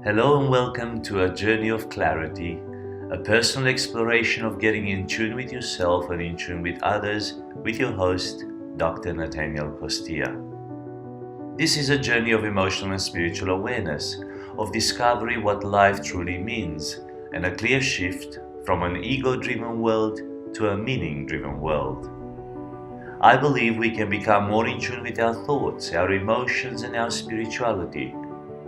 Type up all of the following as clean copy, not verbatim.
Hello and welcome to a journey of clarity, a personal exploration of getting in tune with yourself and in tune with others with your host, Dr. Natanael Costea. This is a journey of emotional and spiritual awareness, of discovering what life truly means, and a clear shift from an ego-driven world to a meaning-driven world. I believe we can become more in tune with our thoughts, our emotions, and our spirituality.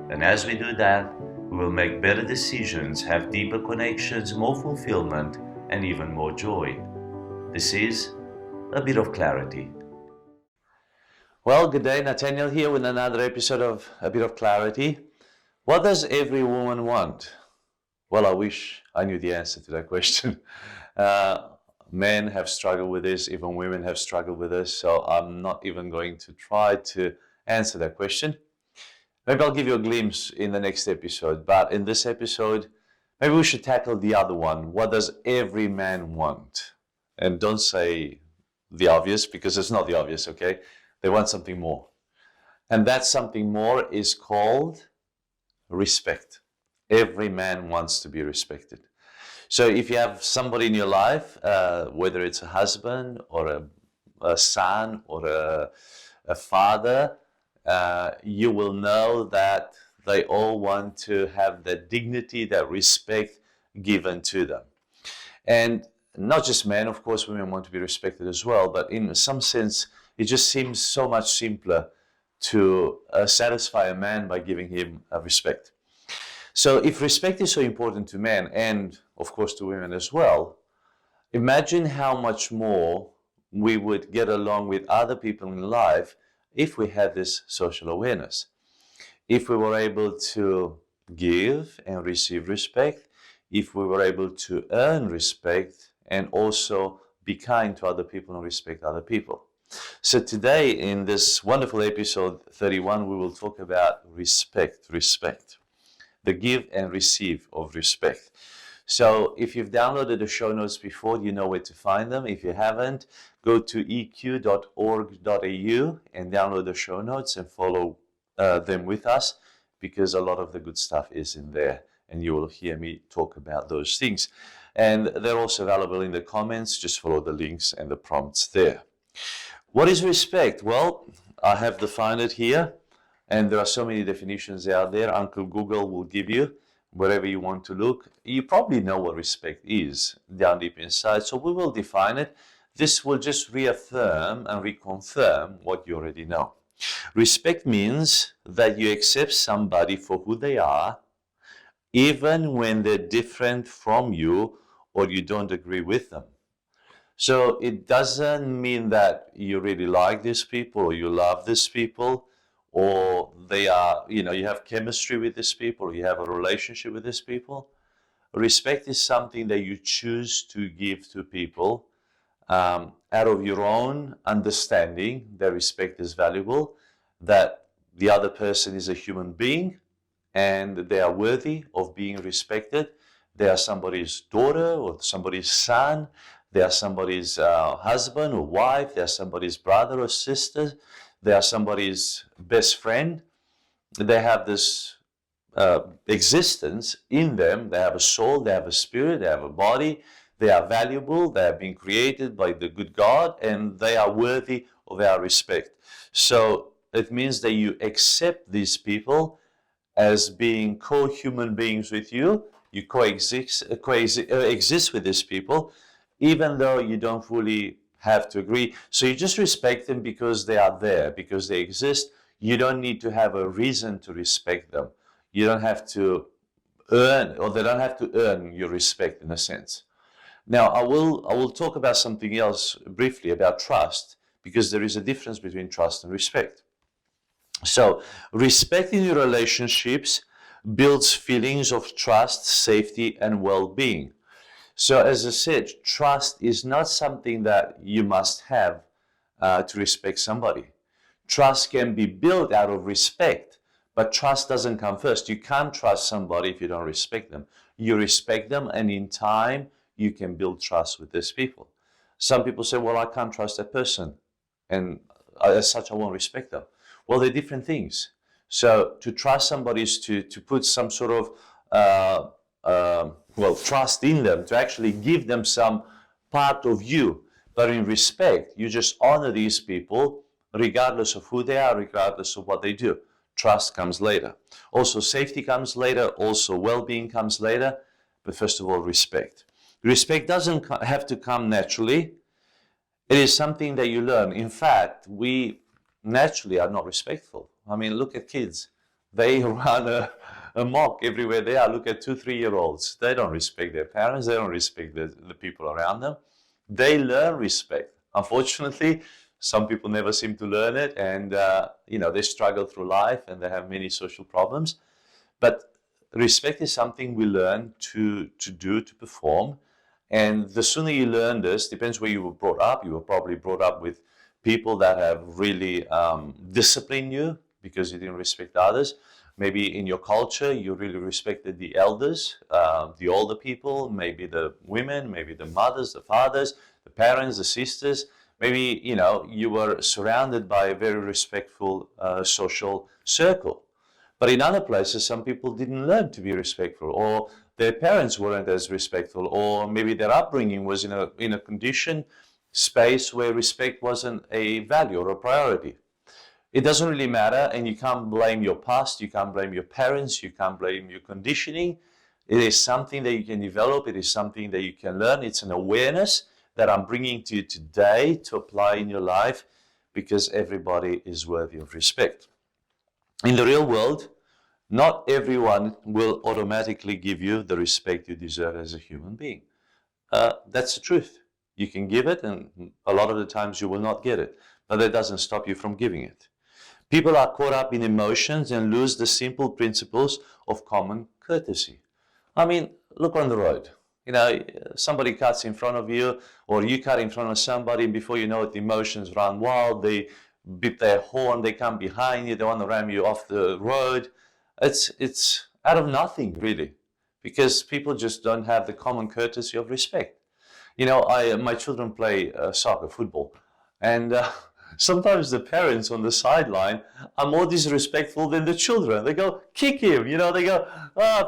And as we do that, we will make better decisions, have deeper connections, more fulfillment, and even more joy. This is a bit of clarity. Well, good day, Natanael here with another episode of A Bit of Clarity. What does every woman want? Well, I wish I knew the answer to that question. Men have struggled with this, even women have struggled with this, so I'm not even going to try to answer that question. Maybe I'll give you a glimpse in the next episode, but in this episode, maybe we should tackle the other one. What does every man want? And don't say the obvious, because it's not the obvious, okay? They want something more. And that something more is called respect. Every man wants to be respected. So if you have somebody in your life, whether it's a husband or a son or a father, you will know that they all want to have that dignity, that respect given to them. And not just men, of course, women want to be respected as well, but in some sense, it just seems so much simpler to satisfy a man by giving him respect. So if respect is so important to men and, of course, to women as well, imagine how much more we would get along with other people in life if we had this social awareness. If we were able to give and receive respect, if we were able to earn respect and also be kind to other people and respect other people. So today in this wonderful episode 31, we will talk about respect, the give and receive of respect. So if you've downloaded the show notes before, you know where to find them. If you haven't, go to eq.org.au and download the show notes and follow them with us, because a lot of the good stuff is in there and you will hear me talk about those things. And they're also available in the comments. Just follow the links and the prompts there. What is respect? Well, I have defined it here, and there are so many definitions out there. Uncle Google will give you wherever you want to look. You probably know what respect is down deep inside, so we will define it. This will just reaffirm and reconfirm what you already know. Respect means that you accept somebody for who they are, even when they're different from you or you don't agree with them. So it doesn't mean that you really like these people or you love these people, or they are, you have chemistry with these people, or you have a relationship with these people. Respect is something that you choose to give to people out of your own understanding that respect is valuable, that the other person is a human being and they are worthy of being respected. They are somebody's daughter or somebody's son. They are somebody's husband or wife. They are somebody's brother or sister. They are somebody's best friend. They have this existence in them. They have a soul, they have a spirit, they have a body. They are valuable. They have been created by the good God, and they are worthy of our respect. So it means that you accept these people as being co-human beings with you. You exist with these people, even though you don't fully have to agree. So you just respect them because they are there, because they exist. You don't need to have a reason to respect them. You don't have to earn, or they don't have to earn your respect in a sense. Now, I will talk about something else briefly about trust, because there is a difference between trust and respect. So, respect in your relationships builds feelings of trust, safety, and well-being. So, as I said, trust is not something that you must have to respect somebody. Trust can be built out of respect, but trust doesn't come first. You can't trust somebody if you don't respect them. You respect them, and in time, you can build trust with these people. Some people say, well, I can't trust that person, and as such, I won't respect them. Well, they're different things. So to trust somebody is to put some sort of trust in them, to actually give them some part of you. But in respect, you just honor these people regardless of who they are, regardless of what they do. Trust comes later. Also, safety comes later. Also, well-being comes later. But first of all, respect. Respect doesn't have to come naturally. It is something that you learn. In fact, we naturally are not respectful. I mean, look at kids. They run amok everywhere they are. Look at 2-3-year-olds. They don't respect their parents. They don't respect the people around them. They learn respect. Unfortunately, some people never seem to learn it, and they struggle through life and they have many social problems. But respect is something we learn to do, to perform. And the sooner you learn this, depends where you were brought up. You were probably brought up with people that have really disciplined you because you didn't respect others. Maybe in your culture, you really respected the elders, the older people, maybe the women, maybe the mothers, the fathers, the parents, the sisters. Maybe, you were surrounded by a very respectful social circle. But in other places, some people didn't learn to be respectful, or their parents weren't as respectful, or maybe their upbringing was in a condition, space where respect wasn't a value or a priority. It doesn't really matter, and you can't blame your past, you can't blame your parents, you can't blame your conditioning. It is something that you can develop, it is something that you can learn. It's an awareness that I'm bringing to you today to apply in your life, because everybody is worthy of respect. In the real world, not everyone will automatically give you the respect you deserve as a human being. That's the truth. You can give it, and a lot of the times you will not get it, but that doesn't stop you from giving it. People are caught up in emotions and lose the simple principles of common courtesy. I mean, look on the road. Somebody cuts in front of you, or you cut in front of somebody, and before you know it, the emotions run wild. They beep their horn, they come behind you, they want to ram you off the road. It's out of nothing, really, because people just don't have the common courtesy of respect. My children play soccer, football, and sometimes the parents on the sideline are more disrespectful than the children. They go, kick him, they go,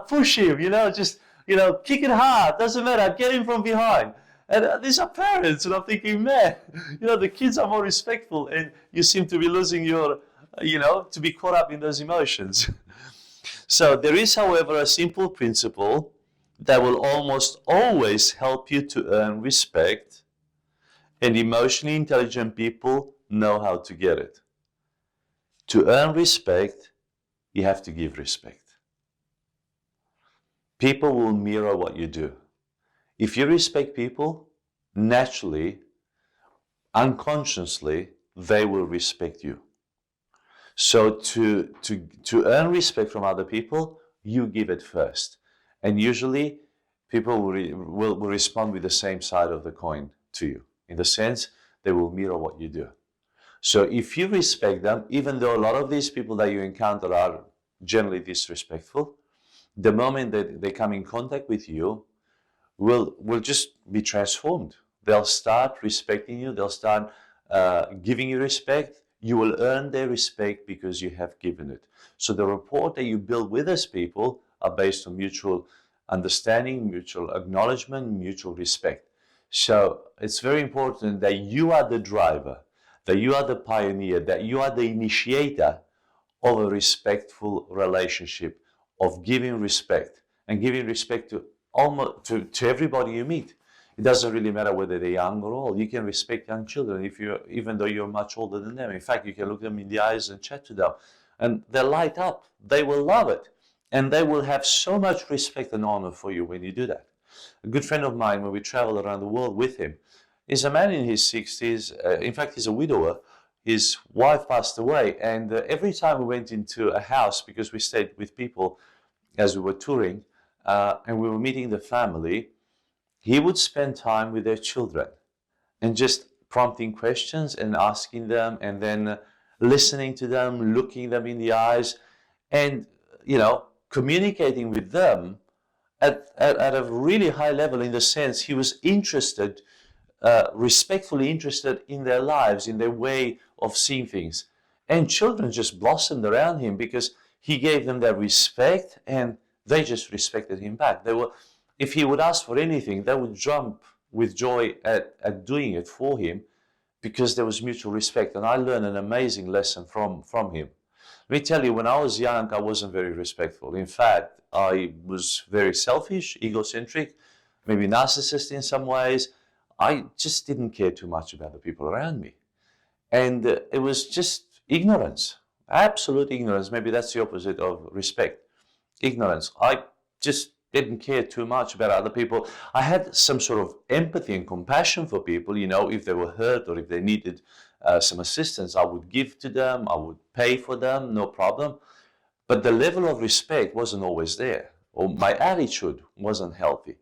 push him, kick it hard, doesn't matter, get him from behind. And these are parents, and I'm thinking, man, the kids are more respectful, and you seem to be losing your, to be caught up in those emotions. So there is, however, a simple principle that will almost always help you to earn respect, and emotionally intelligent people know how to get it. To earn respect, you have to give respect. People will mirror what you do. If you respect people, naturally, unconsciously, they will respect you. So to earn respect from other people, you give it first. And usually, people will respond with the same side of the coin to you. In the sense, they will mirror what you do. So if you respect them, even though a lot of these people that you encounter are generally disrespectful, the moment that they come in contact with you, will just be transformed. They'll start respecting you. They'll start giving you respect. You will earn their respect because you have given it. So the rapport that you build with these people are based on mutual understanding, mutual acknowledgement, mutual respect. So it's very important that you are the driver, that you are the pioneer, that you are the initiator of a respectful relationship, of giving respect, and giving respect to to everybody you meet. It doesn't really matter whether they're young or old. You can respect young children even though you're much older than them. In fact, you can look them in the eyes and chat to them, and they'll light up. They will love it, and they will have so much respect and honor for you when you do that. A good friend of mine, when we travel around the world with him, is a man in his 60s. In fact, he's a widower. His wife passed away, and every time we went into a house, because we stayed with people as we were touring, and we were meeting the family, he would spend time with their children and just prompting questions and asking them, and then listening to them, looking them in the eyes, and communicating with them at a really high level, in the sense he was interested, respectfully interested in their lives, in their way of seeing things. And children just blossomed around him because he gave them that respect, and they just respected him back. If he would ask for anything, they would jump with joy at doing it for him, because there was mutual respect. And I learned an amazing lesson from him. Let me tell you, when I was young, I wasn't very respectful. In fact, I was very selfish, egocentric, maybe narcissist in some ways. I just didn't care too much about the people around me. And it was just ignorance, absolute ignorance. Maybe that's the opposite of respect, ignorance. I just didn't care too much about other people. I had some sort of empathy and compassion for people, if they were hurt or if they needed some assistance, I would give to them, I would pay for them, no problem. But the level of respect wasn't always there, or my attitude wasn't healthy.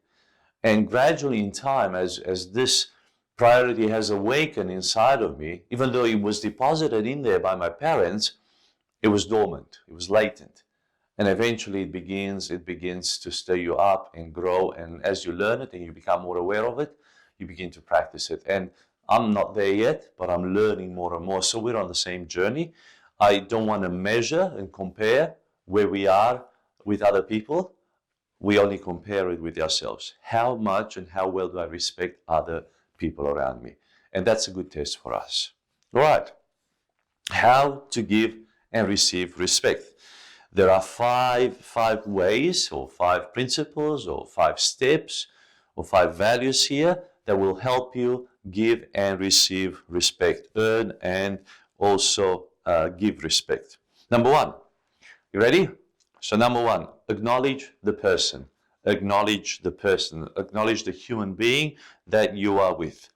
And gradually in time, as this priority has awakened inside of me, even though it was deposited in there by my parents, it was dormant, it was latent. And eventually it begins to stir you up and grow. And as you learn it and you become more aware of it, you begin to practice it. And I'm not there yet, but I'm learning more and more. So we're on the same journey. I don't want to measure and compare where we are with other people. We only compare it with ourselves. How much and how well do I respect other people around me? And that's a good test for us. All right. How to give and receive respect. There are five ways, or 5 principles, or 5 steps, or 5 values here that will help you give and receive respect, earn and also give respect. Number 1, you ready? So number 1, acknowledge the person. Acknowledge the person. Acknowledge the human being that you are with.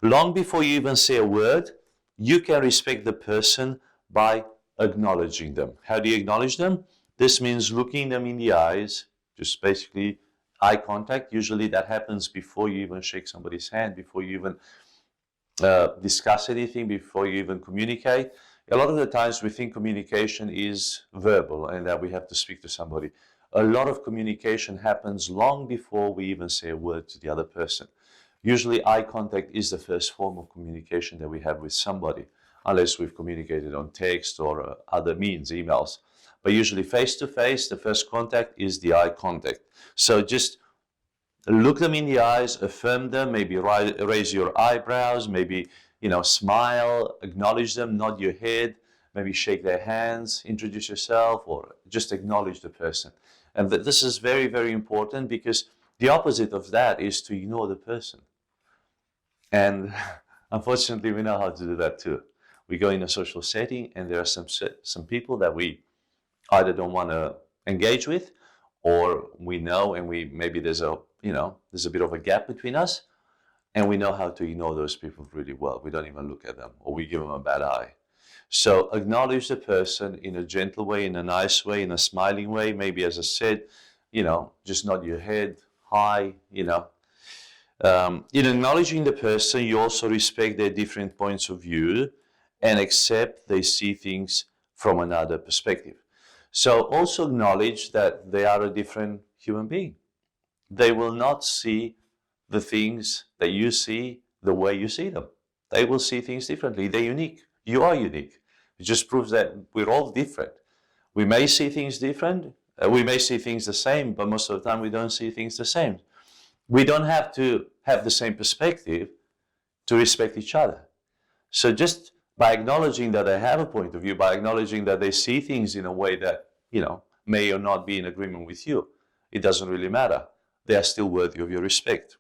Long before you even say a word, you can respect the person by acknowledging them. How do you acknowledge them? This means looking them in the eyes, just basically eye contact. Usually that happens before you even shake somebody's hand, before you even discuss anything, before you even communicate. A lot of the times we think communication is verbal and that we have to speak to somebody. A lot of communication happens long before we even say a word to the other person. Usually eye contact is the first form of communication that we have with somebody, unless we've communicated on text or other means, emails. But usually face-to-face, the first contact is the eye contact. So just look them in the eyes, affirm them, maybe raise your eyebrows, maybe, smile, acknowledge them, nod your head, maybe shake their hands, introduce yourself, or just acknowledge the person. And this is very, very important, because the opposite of that is to ignore the person. And unfortunately, we know how to do that too. We go in a social setting and there are some people that we either don't want to engage with, or we know and maybe there's a bit of a gap between us, and we know how to ignore those people really well. We don't even look at them, or we give them a bad eye. So acknowledge the person in a gentle way, in a nice way, in a smiling way. Maybe, as I said, just nod your head, hi, In acknowledging the person, you also respect their different points of view and accept they see things from another perspective. So also acknowledge that they are a different human being. They will not see the things that you see the way you see them. They will see things differently. They're unique. You are unique. It just proves that we're all different. We may see things different. We may see things the same, but most of the time we don't see things the same. We don't have to have the same perspective to respect each other. So just by acknowledging that they have a point of view, by acknowledging that they see things in a way that, may or not be in agreement with you, it doesn't really matter. They are still worthy of your respect.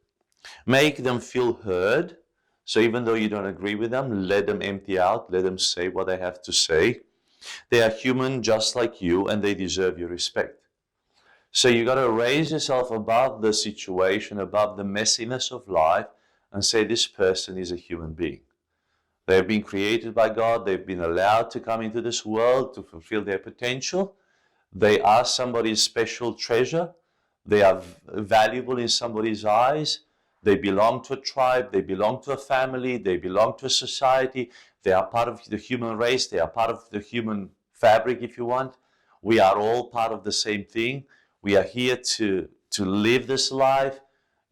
Make them feel heard. So even though you don't agree with them, let them empty out, let them say what they have to say. They are human just like you, and they deserve your respect. So you got to raise yourself above the situation, above the messiness of life, and say this person is a human being. They have been created by God. They've been allowed to come into this world to fulfill their potential. They are somebody's special treasure. They are valuable in somebody's eyes. They belong to a tribe. They belong to a family. They belong to a society. They are part of the human race. They are part of the human fabric, if you want. We are all part of the same thing. We are here to live this life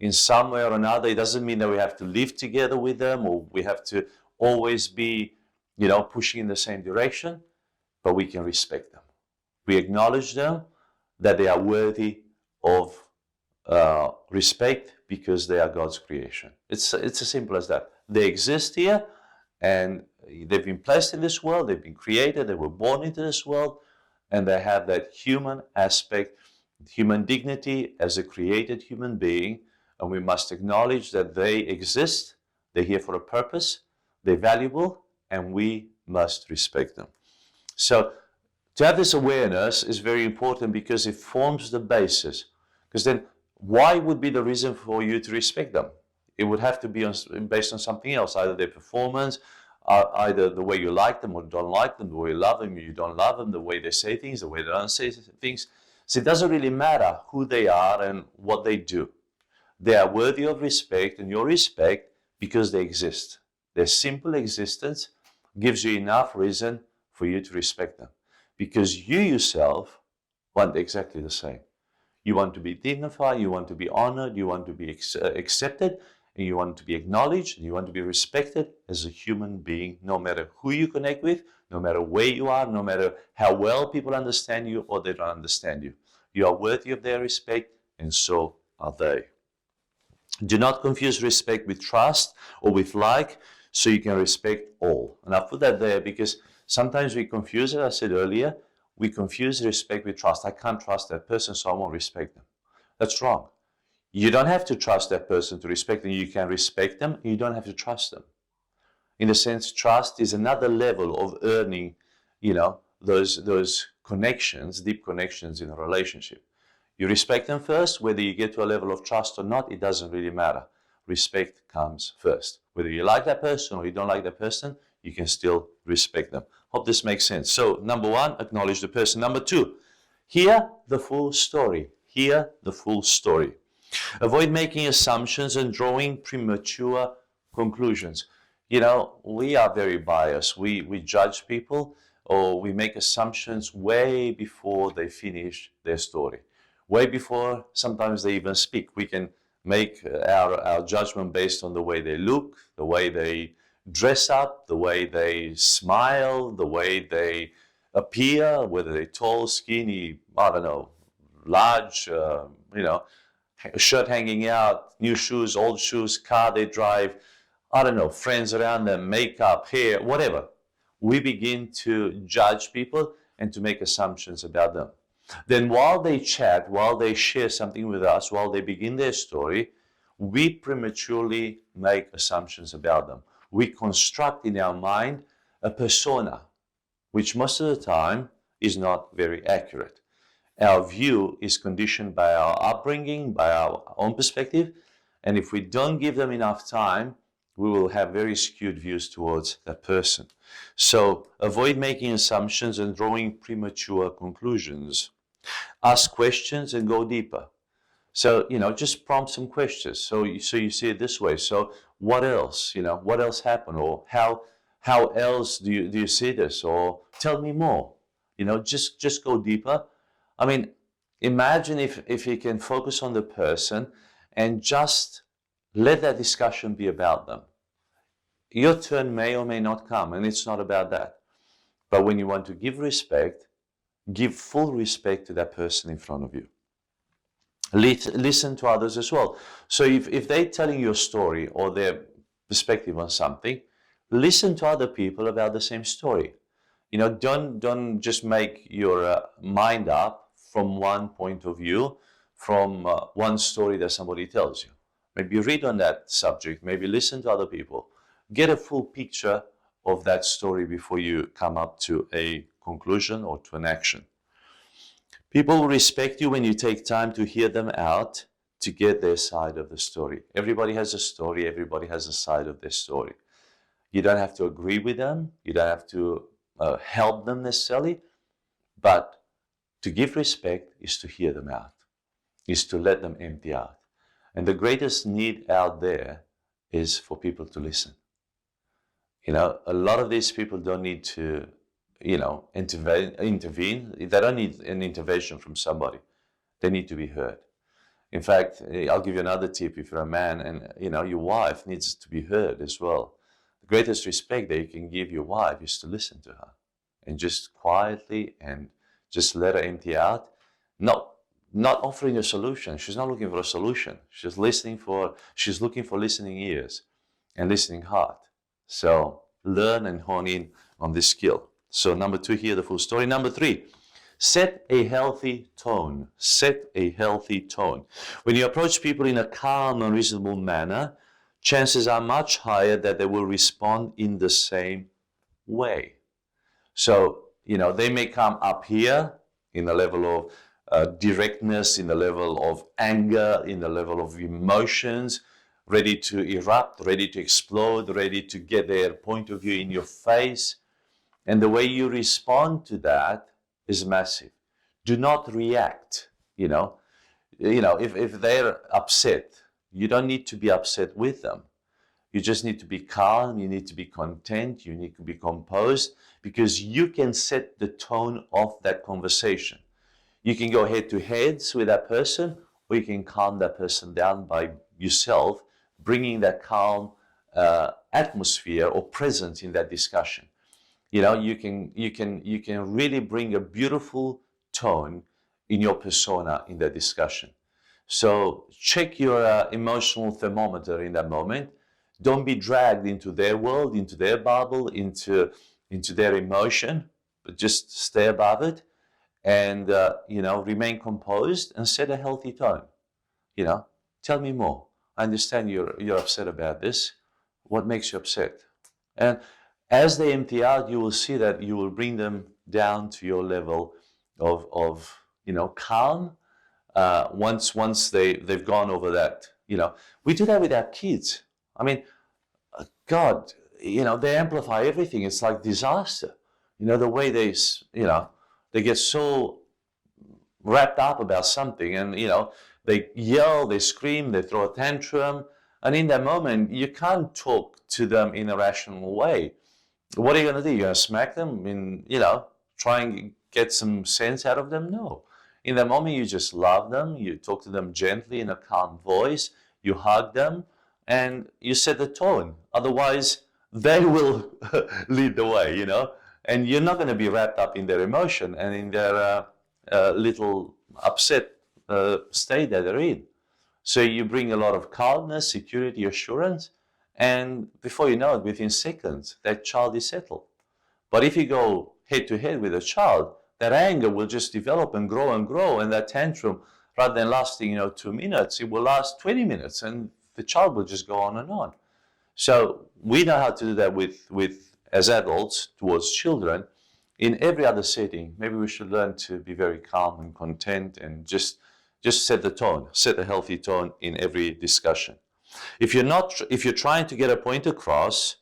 in some way or another. It doesn't mean that we have to live together with them, or we have to always be pushing in the same direction, but we can respect them. We acknowledge them, that they are worthy of respect because they are God's creation. It's as simple as that. They exist here, and they've been placed in this world, they've been created, they were born into this world, and they have that human aspect, human dignity as a created human being, and we must acknowledge that they exist, they're here for a purpose, they're valuable, and we must respect them. So to have this awareness is very important because it forms the basis. Because then, why would be the reason for you to respect them? It would have to be based on something else, either their performance, either the way you like them or don't like them, the way you love them or you don't love them, the way they say things, the way they don't say things. So it doesn't really matter who they are and what they do. They are worthy of respect and your respect because they exist. Their simple existence gives you enough reason for you to respect them. Because you yourself want exactly the same. You want to be dignified, you want to be honored, you want to be accepted, and you want to be acknowledged, and you want to be respected as a human being, no matter who you connect with, no matter where you are, no matter how well people understand you or they don't understand you. You are worthy of their respect, and so are they. Do not confuse respect with trust or with like, so you can respect all. And I put that there because sometimes we confuse it. I said earlier, we confuse respect with trust. I can't trust that person, so I won't respect them. That's wrong. You don't have to trust that person to respect them. You can respect them. You don't have to trust them. In a sense, trust is another level of earning, those connections, deep connections in a relationship. You respect them first. Whether you get to a level of trust or not, it doesn't really matter. Respect comes first. Whether you like that person or you don't like that person, you can still respect them. Hope this makes sense. So, number one, acknowledge the person. Number two, hear the full story. Hear the full story. Avoid making assumptions and drawing premature conclusions. We are very biased. We judge people or we make assumptions way before they finish their story. Way before sometimes they even speak. We can make our judgment based on the way they look, the way they dress up, the way they smile, the way they appear, whether they're tall, skinny, I don't know, large, shirt hanging out, new shoes, old shoes, car they drive, I don't know, friends around them, makeup, hair, whatever. We begin to judge people and to make assumptions about them. Then while they chat, while they share something with us, while they begin their story, we prematurely make assumptions about them. We construct in our mind a persona, which most of the time is not very accurate. Our view is conditioned by our upbringing, by our own perspective, and if we don't give them enough time, we will have very skewed views towards that person. So avoid making assumptions and drawing premature conclusions. Ask questions and go deeper. So, just prompt some questions. So you see it this way. So what else? What else happened? Or how else do you see this? Or tell me more. Just go deeper. I mean, imagine if you can focus on the person and just let that discussion be about them. Your turn may or may not come, and it's not about that. But when you want to give respect, give full respect to that person in front of you. Listen to others as well. So if they're telling you a story or their perspective on something, listen to other people about the same story. Don't just make your mind up from one point of view, from one story that somebody tells you. Maybe read on that subject, maybe listen to other people. Get a full picture of that story before you come up to a conclusion or to an action. People will respect you when you take time to hear them out, to get their side of the story. Everybody has a story, everybody has a side of their story. You don't have to agree with them, you don't have to help them necessarily, but to give respect is to hear them out, is to let them empty out. And the greatest need out there is for people to listen. A lot of these people don't need to, intervene. They don't need an intervention from somebody. They need to be heard. In fact, I'll give you another tip. If you're a man and, your wife needs to be heard as well. the greatest respect that you can give your wife is to listen to her and just quietly and just let her empty out. Not not offering a solution. She's not looking for a solution. She's looking for listening ears and listening heart. So learn and hone in on this skill. So number 2 here, the full story. Number 3, set a healthy tone. Set a healthy tone. When you approach people in a calm and reasonable manner, chances are much higher that they will respond in the same way. So, they may come up here in the level of directness, in the level of anger, in the level of emotions, ready to erupt, ready to explode, ready to get their point of view in your face. And the way you respond to that is massive. Do not react. If they're upset, you don't need to be upset with them. You just need to be calm, you need to be content, you need to be composed, because you can set the tone of that conversation. You can go head to heads with that person, or you can calm that person down by yourself, bringing that calm atmosphere or presence in that discussion. You can really bring a beautiful tone in your persona in that discussion. So check your emotional thermometer in that moment. Don't be dragged into their world, into their bubble, into their emotion, but just stay above it and remain composed and set a healthy tone. Tell me more. I understand you're upset about this. What makes you upset? And as they empty out, you will see that you will bring them down to your level of calm. Once they've gone over that, we do that with our kids. I mean, God, they amplify everything. It's like disaster. The way they get so wrapped up about something, and they yell, they scream, they throw a tantrum, and in that moment you can't talk to them in a rational way. What are you going to do? You're going to smack them and try and get some sense out of them? No. In that moment, you just love them. You talk to them gently in a calm voice. You hug them, and you set the tone. Otherwise, they will lead the way, and you're not going to be wrapped up in their emotion and in their little upset state that they're in. So you bring a lot of calmness, security, assurance, and before you know it, within seconds, that child is settled. But if you go head to head with a child, that anger will just develop and grow, and that tantrum, rather than lasting 2 minutes, it will last 20 minutes, and the child will just go on and on. So we know how to do that with as adults towards children. In every other setting, maybe we should learn to be very calm and content and just set the tone, set a healthy tone in every discussion. If you're trying to get a point across,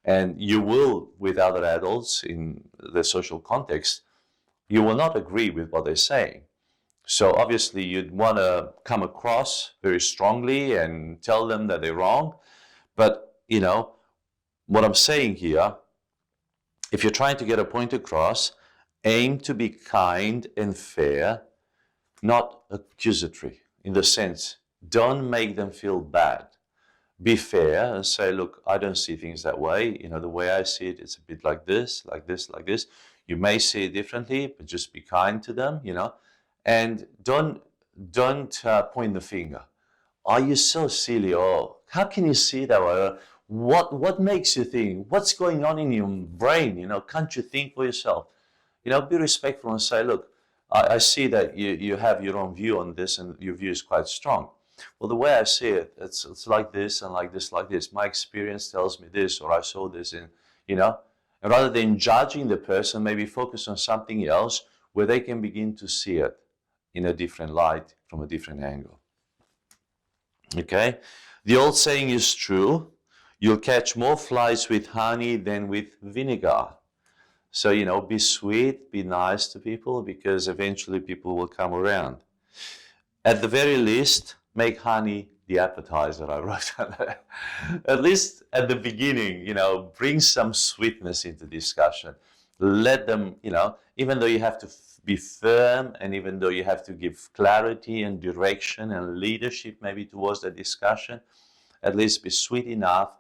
and you will with other adults in the social context, you will not agree with what they're saying. So obviously you'd want to come across very strongly and tell them that they're wrong. But, what I'm saying here, if you're trying to get a point across, aim to be kind and fair, not accusatory, in the sense, don't make them feel bad. Be fair and say, look, I don't see things that way. The way I see it, it's a bit like this, like this, like this. You may see it differently, but just be kind to them, and don't point the finger. Are you so silly? Or how can you see that way? What makes you think? What's going on in your brain? Can't you think for yourself? Be respectful and say, look, I see that you have your own view on this, and your view is quite strong. Well, the way I see it, it's like this and like this, like this. My experience tells me this, or I saw this in, and rather than judging the person, maybe focus on something else where they can begin to see it in a different light, from a different angle. Okay? The old saying is true. You'll catch more flies with honey than with vinegar. So, be sweet, be nice to people, because eventually people will come around. At the very least, make honey the appetizer, I wrote down there. At least at the beginning, bring some sweetness into discussion. Let them, even though you have to be firm, and even though you have to give clarity and direction and leadership maybe towards the discussion, at least be sweet enough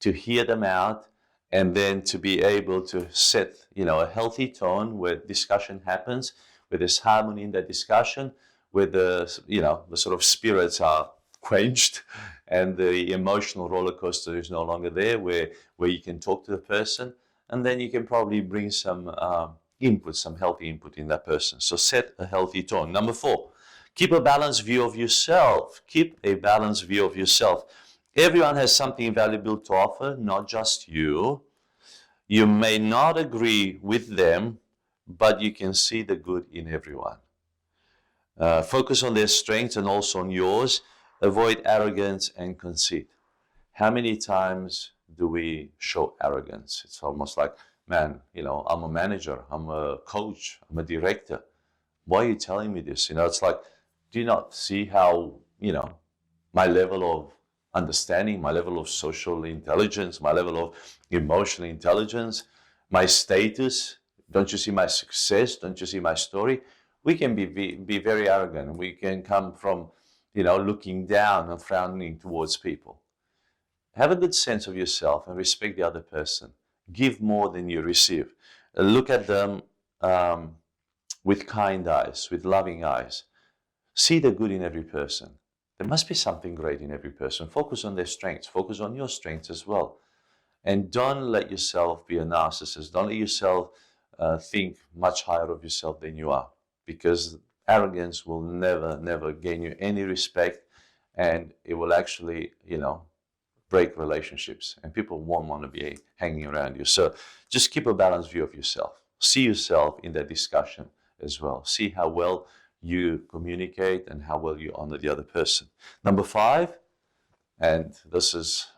to hear them out, and then to be able to set, a healthy tone where discussion happens, where there's harmony in that discussion, where the sort of spirits are quenched and the emotional roller coaster is no longer there, where you can talk to the person, and then you can probably bring some input, some healthy input in that person. So set a healthy tone. Number 4, keep a balanced view of yourself. Keep a balanced view of yourself. Everyone has something valuable to offer, not just you. You may not agree with them, but you can see the good in everyone. Focus on their strengths and also on yours. Avoid arrogance and conceit. How many times do we show arrogance? It's almost like, man, I'm a manager, I'm a coach, I'm a director. Why are you telling me this? It's like, do you not see how, my level of understanding, my level of social intelligence, my level of emotional intelligence, my status? Don't you see my success? Don't you see my story? We can be very arrogant. We can come from, looking down and frowning towards people. Have a good sense of yourself and respect the other person. Give more than you receive. Look at them with kind eyes, with loving eyes. See the good in every person. There must be something great in every person. Focus on their strengths. Focus on your strengths as well. And don't let yourself be a narcissist. Don't let yourself think much higher of yourself than you are, because arrogance will never gain you any respect, and it will actually, break relationships, and people won't want to be hanging around you. So just keep a balanced view of yourself. See yourself in that discussion as well. See how well you communicate and how well you honor the other person. Number 5, and this is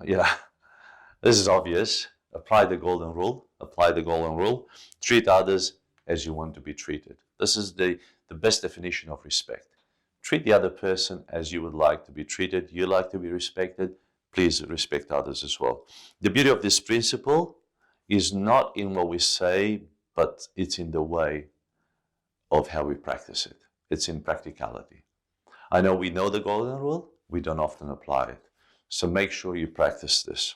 obvious. Apply the golden rule. Apply the golden rule. Treat others as you want to be treated. This is the best definition of respect. Treat the other person as you would like to be treated. You like to be respected. Please respect others as well. The beauty of this principle is not in what we say, but it's in the way of how we practice it. It's in practicality. I know we know the golden rule, we don't often apply it. So make sure you practice this.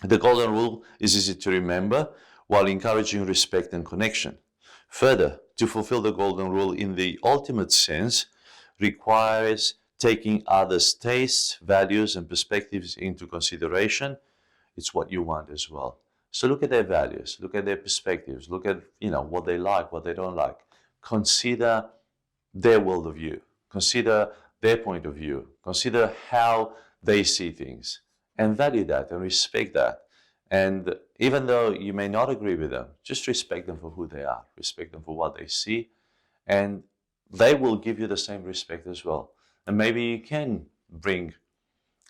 The golden rule is easy to remember while encouraging respect and connection. Further, to fulfill the golden rule in the ultimate sense requires taking others' tastes, values, and perspectives into consideration. It's what you want as well. So look at their values, look at their perspectives, look at what they like, what they don't like. Consider their world of view. Consider their point of view. Consider how they see things, and value that and respect that. And even though you may not agree with them, just respect them for who they are. Respect them for what they see, and they will give you the same respect as well. And maybe you can bring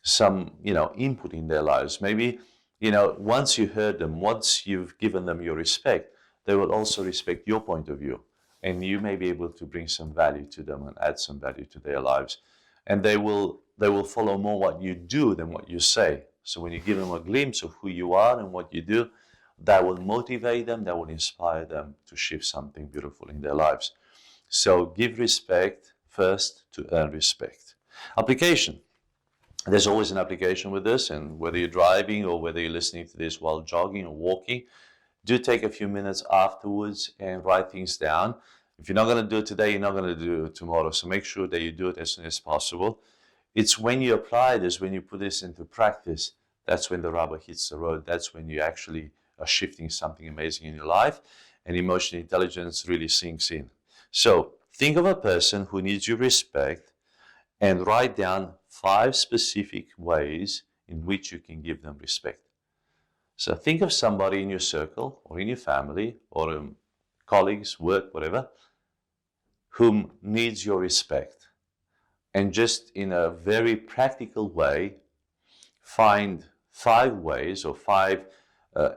some, input in their lives. Maybe, once you heard them, once you've given them your respect, they will also respect your point of view. And you may be able to bring some value to them and add some value to their lives. And they will follow more what you do than what you say. So when you give them a glimpse of who you are and what you do, that will motivate them, that will inspire them to shift something beautiful in their lives. So give respect first to earn respect. Application. There's always an application with this, and whether you're driving or whether you're listening to this while jogging or walking, do take a few minutes afterwards and write things down. If you're not going to do it today, you're not going to do it tomorrow. So make sure that you do it as soon as possible. It's when you apply this, when you put this into practice, that's when the rubber hits the road. That's when you actually are shifting something amazing in your life, and emotional intelligence really sinks in. So think of a person who needs your respect and write down 5 specific ways in which you can give them respect. So think of somebody in your circle or in your family or colleagues, work, whatever, whom needs your respect. And just in a very practical way, find 5 ways or 5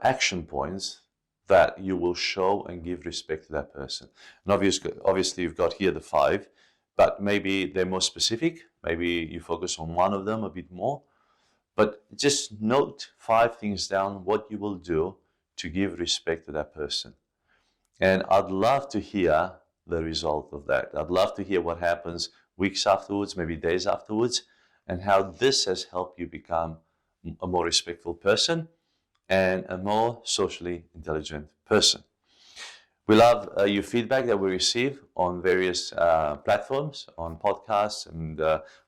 action points that you will show and give respect to that person. And obviously you've got here the 5, but maybe they're more specific. Maybe you focus on one of them a bit more. But just note 5 things down, what you will do to give respect to that person. And I'd love to hear the result of that. I'd love to hear what happens weeks afterwards, maybe days afterwards, and how this has helped you become a more respectful person, and a more socially intelligent person. We love your feedback that we receive on various platforms, on podcasts and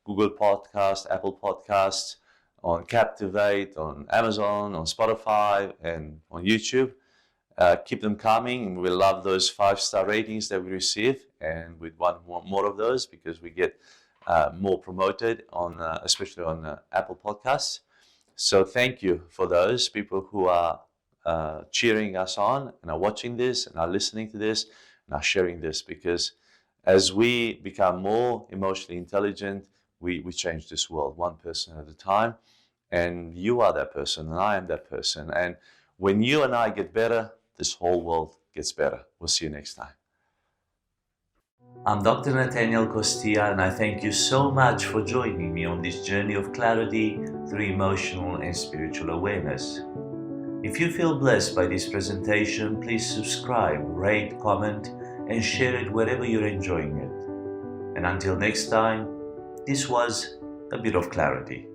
Google Podcasts, Apple Podcasts, on Captivate, on Amazon, on Spotify, and on YouTube. Keep them coming. We love those 5-star ratings that we receive, and we want more of those because we get more promoted on, especially on Apple Podcasts. So thank you for those people who are cheering us on and are watching this and are listening to this and are sharing this, because as we become more emotionally intelligent, we change this world one person at a time. And you are that person and I am that person. And when you and I get better, this whole world gets better. We'll see you next time. I'm Dr. Natanael Costea, and I thank you so much for joining me on this journey of clarity through emotional and spiritual awareness. If you feel blessed by this presentation, please subscribe, rate, comment, and share it wherever you're enjoying it. And until next time, this was a bit of clarity.